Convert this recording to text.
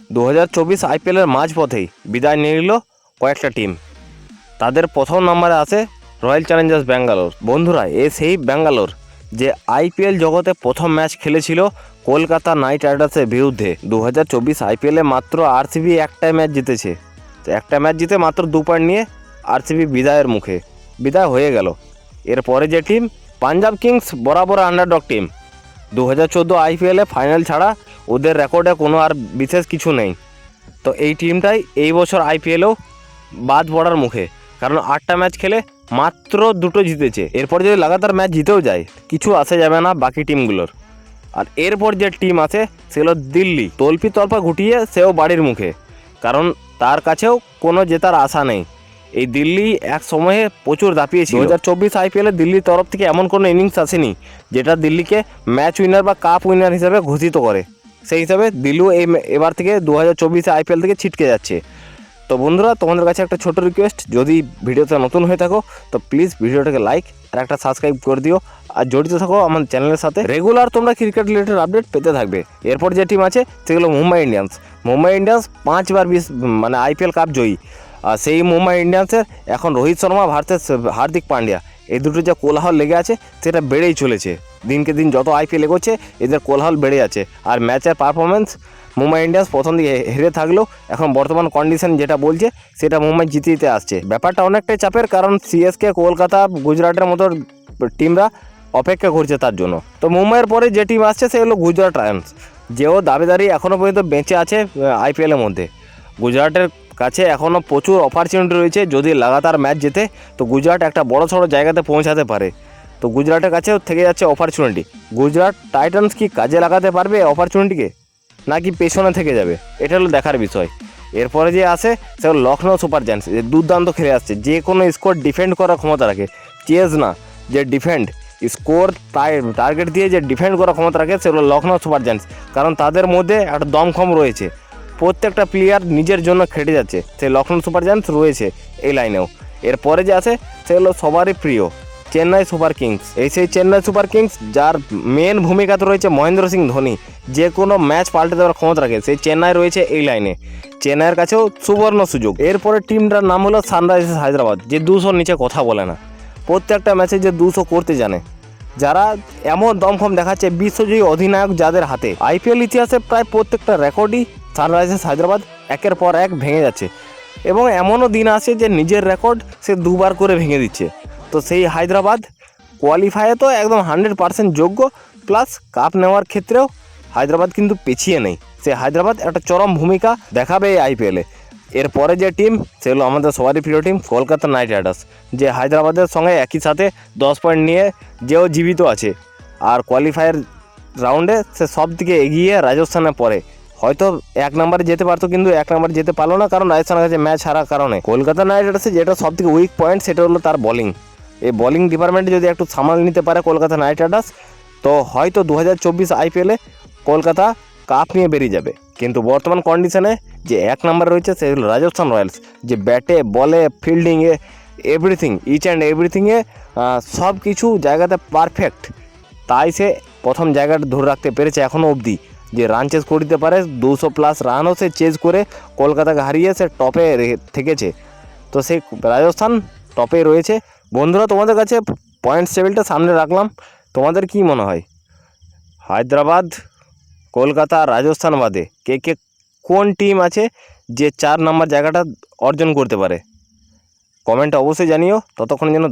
2024 আইপিএলের মাঝপথেই বিদায় নিয়ে নিল কয়েকটা টিম। তাদের প্রথম নম্বরে আছে রয়্যাল চ্যালেঞ্জার্স ব্যাঙ্গালোর। বন্ধুরা, সেই ব্যাঙ্গালোর যে আইপিএল জগতে প্রথম ম্যাচ খেলেছিল কলকাতা নাইট রাইডার্সের বিরুদ্ধে। 2024 আইপিএলে মাত্র আরসিবি একটাই ম্যাচ জিতেছে। একটা ম্যাচ জিতে মাত্র 2 পয়েন্ট নিয়ে আরসিবি বিদায় হয়ে গেল। এরপরে যে টিম পাঞ্জাব কিংস, বরাবর আন্ডারডগ টিম। 2014 আইপিএলে ফাইনাল ছাড়া ওদের রেকর্ডে কোনো আর বিশেষ কিছু নেই। তো এই টিমটাই এই বছর আইপিএলেও বাদ পড়ার মুখে, কারণ 8টা ম্যাচ খেলে মাত্র 2টো জিতেছে। এরপর যদি লাগাতার ম্যাচ জিতেও যায়, কিছু আসে যাবে না বাকি টিমগুলোর। আর এরপর যে টিম আছে সেগুলো দিল্লি। তল্পা গুটিয়ে সেও বাড়ির মুখে, কারণ তার কাছেও কোনো জেতার আশা নেই। এই দিল্লি এক সময়ে প্রচুর দাপিয়েছিল। 2024 আইপিএলে দিল্লির তরফ থেকে এমন কোনো ইনিংস আসেনি যেটা দিল্লিকে ম্যাচ উইনার বা কাপ উইনার হিসেবে ঘোষিত করে। সেই হিসাবে দিল্লিও এবার থেকে 2024 আইপিএল থেকে ছিটকে যাচ্ছে। তো বন্ধুরা, তোমাদের কাছে একটা ছোট রিকোয়েস্ট, যদি ভিডিওতে নতুন হয়ে থাকো তো প্লিজ ভিডিওটাকে লাইক আর একটা সাবস্ক্রাইব করে দিও। আর জড়িত থাকো আমার চ্যানেলের সাথে, রেগুলার তোমরা ক্রিকেট রিলেটেড আপডেট পেতে থাকবে। এরপর যে টিম আছে সেগুলো মুম্বাই ইন্ডিয়ান্স। 5বার আইপিএল কাপ জয়ী। আর সেই মুম্বাই ইন্ডিয়ান্সের এখন রোহিত শর্মা ভার্সেস হার্দিক পান্ডিয়া, এই দুটো যে কোলাহল লেগে আছে সেটা বেড়েই চলেছে। দিনকে দিন যত আইপিএল এগোচ্ছে এদের কোলাহল বেড়ে যাচ্ছে। আর ম্যাচের পারফরমেন্স মুম্বাই ইন্ডিয়ান্স প্রথম দিকে হেরে থাকলেও এখন বর্তমান কন্ডিশন যেটা বলছে সেটা মুম্বাই জিতে আসছে। ব্যাপারটা অনেকটাই চাপের, কারণ সিএসকে, কলকাতা, গুজরাটের মতো টিমরা অপেক্ষা করছে তার জন্য। তো মুম্বাইয়ের পরে যে টিম আসছে সে হলো গুজরাট টাইটান্স, যেও দাবিদারি এখনও পর্যন্ত বেঁচে আছে আইপিএলের মধ্যে। গুজরাটের কাছে এখনও প্রচুর অপরচুনিটি রয়েছে। যদি লাগাতার ম্যাচ জেতে তো গুজরাট একটা বড় সড়ো জায়গাতে পৌঁছাতে পারে। তো গুজরাটের কাছেও থেকে যাচ্ছে অপরচুনিটি। গুজরাট টাইটান্স কি কাজে লাগাতে পারবে অপরচুনিটিকে, নাকি পেছনে থেকে যাবে, এটা হলো দেখার বিষয়। এরপরে যে আসে সে হলো লখনৌ সুপার জায়ান্টস, যে দুর্দান্ত খেলে আসছে, যে কোনো স্কোর ডিফেন্ড করার ক্ষমতা রাখে। চেজ না, যে ডিফেন্ড স্কোর টার্গেট দিয়ে যে ডিফেন্ড করার ক্ষমতা রাখে সেগুলো লখনৌ সুপার জায়ান্টস, কারণ তাদের মধ্যে একটা দমখম রয়েছে। প্রত্যেকটা প্লেয়ার নিজের জন্য খেটে যাচ্ছে, সেই লখনৌ সুপার জায়ান্টস রয়েছে এই লাইনেও। এরপরে যে আছে সেগুলো সবারই প্রিয় চেন্নাই সুপার কিংস। সেই চেন্নাই সুপার কিংস যার মেন ভূমিকাতে রয়েছে মহেন্দ্র সিং ধোনি, যে কোনো ম্যাচ পাল্টে দেওয়ার ক্ষমতা রাখে, সেই চেন্নাই রয়েছে এই লাইনে। চেন্নাইয়ের কাছেও সুবর্ণ সুযোগ। এরপরে টিমটার নাম হলো সানরাইজার্স হায়দ্রাবাদ, যে 200 নিচে কথা বলে না, প্রত্যেকটা ম্যাচে যে 200 করতে জানে, যারা এমন দমখম দেখাচ্ছে বিশ্বজয়ী অধিনায়ক যাদের হাতে। আইপিএল ইতিহাসে প্রায় প্রত্যেকটা রেকর্ডই সানরাইজার্স হায়দ্রাবাদ একের পর এক ভেঙে যাচ্ছে, এবং এমনও দিন আসে যে নিজের রেকর্ড সে 2বার করে ভেঙে দিচ্ছে। তো সেই হায়দ্রাবাদ কোয়ালিফায়ে তো একদম 100% যোগ্য, প্লাস কাপ নেওয়ার ক্ষেত্রেও হায়দ্রাবাদ কিন্তু পিছিয়ে নেই। সে হায়দ্রাবাদ একটা চরম ভূমিকা দেখাবে এই আইপিএলে। এরপরে যে টিম সেগুলো আমাদের সবারই প্রিয় টিম কলকাতা নাইট রাইডার্স, যে হায়দ্রাবাদের সঙ্গে একই সাথে 10 পয়েন্ট নিয়ে যেও জীবিত আছে। আর কোয়ালিফায়ার রাউন্ডে সে সব দিকে এগিয়ে রাজস্থানের পরে। হয়তো 1 নম্বরে যেতে পারতো, কিন্তু 1 নম্বরে যেতে পারলো না, কারণ রাজস্থানের কাছে ম্যাচ হারার কারণে। কলকাতা নাইট রাইডার্সের যেটা সব থেকে উইক পয়েন্ট সেটা হলো তার বোলিং। এই বোলিং ডিপার্টমেন্টে যদি একটু সামাল নিতে পারে কলকাতা নাইট রাইডার্স, তো হয়তো 2024 আইপিএলে কলকাতা কাপ নিয়ে বেরিয়ে যাবে। কিন্তু বর্তমান কন্ডিশনে যে 1 নম্বরে রয়েছে সে হলো রাজস্থান রয়্যালস, যে ব্যাটে, বলে, ফিল্ডিংয়ে, এভরিথিং, ইচ অ্যান্ড এভরিথিংয়ে সব কিছু জায়গাতে পারফেক্ট। তাই সে প্রথম জায়গাটা ধরে রাখতে পেরেছে এখনও অবধি, যে রান চেজ করে দিতে পারে। 200+ রানও সে চেজ করে কলকাতাকে হারিয়ে সে টপে থেকেছে। তো সেই রাজস্থান টপে রয়েছে। বন্ধুরা, তোমাদের কাছে পয়েন্টস টেবিলটা সামনে রাখলাম, তোমাদের কি মনে হয় হায়দ্রাবাদ, কলকাতা, রাজস্থান বাদে কে কোন টিম আছে যে 4 নম্বর জায়গাটা অর্জন করতে পারে? কমেন্টে অবশ্যই জানিও। ততক্ষণের জন্য